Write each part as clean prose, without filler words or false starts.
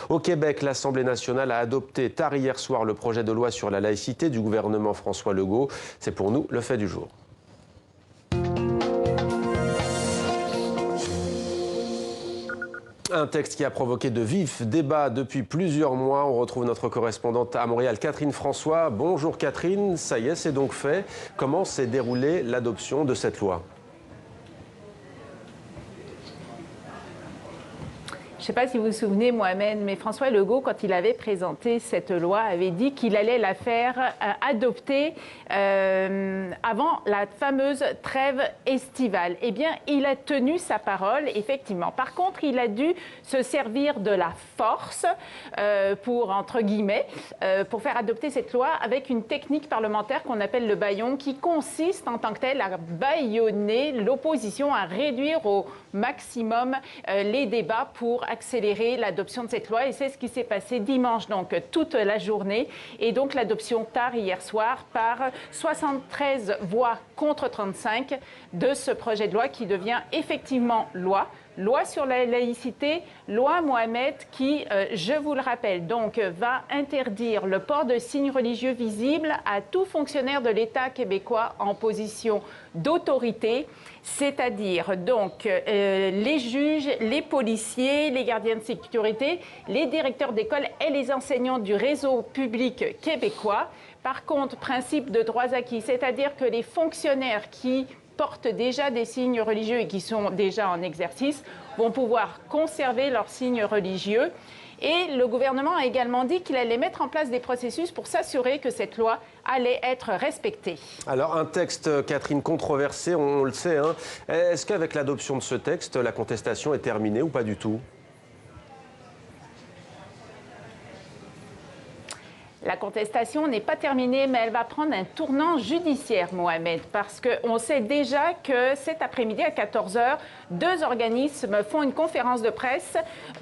Au Québec, l'Assemblée nationale a adopté tard hier soir le projet de loi sur la laïcité du gouvernement François Legault. C'est pour nous le fait du jour. Un texte qui a provoqué de vifs débats depuis plusieurs mois. On retrouve notre correspondante à Montréal, Catherine François. Bonjour Catherine, ça y est, c'est donc fait. Comment s'est déroulée l'adoption de cette loi ? Je ne sais pas si vous vous souvenez, Mohamed, mais François Legault, quand il avait présenté cette loi, avait dit qu'il allait la faire adopter avant la fameuse trêve estivale. Eh bien, il a tenu sa parole, effectivement. Par contre, il a dû se servir de la force pour, entre guillemets, pour faire adopter cette loi avec une technique parlementaire qu'on appelle le bâillon, qui consiste en tant que tel à bâillonner l'opposition, à réduire au maximum les débats pour accélérer l'adoption de cette loi. Et c'est ce qui s'est passé dimanche, donc toute la journée. Et donc l'adoption tard hier soir par 73 voix contre 35 de ce projet de loi qui devient effectivement loi. Loi sur la laïcité, loi Mohamed qui, je vous le rappelle, donc va interdire le port de signes religieux visibles à tout fonctionnaire de l'État québécois en position d'autorité, c'est-à-dire donc les juges, les policiers, les gardiens de sécurité, les directeurs d'école et les enseignants du réseau public québécois. Par contre, principe de droits acquis, c'est-à-dire que les fonctionnaires qui portent déjà des signes religieux et qui sont déjà en exercice vont pouvoir conserver leurs signes religieux. Et le gouvernement a également dit qu'il allait mettre en place des processus pour s'assurer que cette loi allait être respectée. Alors un texte, Catherine, controversé, on le sait. Hein. Est-ce qu'avec l'adoption de ce texte, la contestation est terminée ou pas du tout ? La contestation n'est pas terminée, mais elle va prendre un tournant judiciaire, Mohamed, parce qu'on sait déjà que cet après-midi à 14h, deux organismes font une conférence de presse,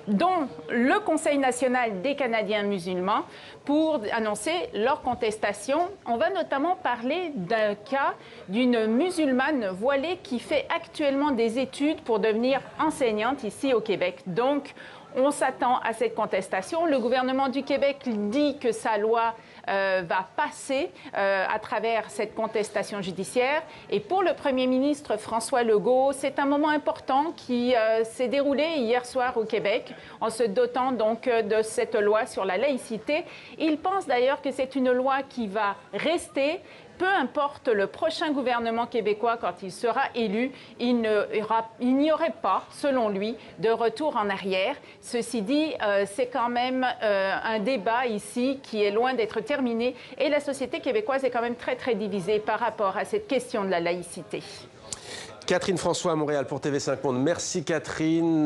dont le Conseil national des Canadiens musulmans, pour annoncer leur contestation. On va notamment parler d'un cas d'une musulmane voilée qui fait actuellement des études pour devenir enseignante ici au Québec. Donc, on s'attend à cette contestation. Le gouvernement du Québec dit que sa loi va passer à travers cette contestation judiciaire. Et pour le Premier ministre François Legault, c'est un moment important qui s'est déroulé hier soir au Québec en se dotant donc de cette loi sur la laïcité. Il pense d'ailleurs que c'est une loi qui va rester. Peu importe le prochain gouvernement québécois quand il sera élu, il n'y aurait pas, selon lui, de retour en arrière. Ceci dit, c'est quand même un débat ici qui est loin d'être terminé et la société québécoise est quand même très, très divisée par rapport à cette question de la laïcité. Catherine François à Montréal pour TV5 Monde. Merci Catherine.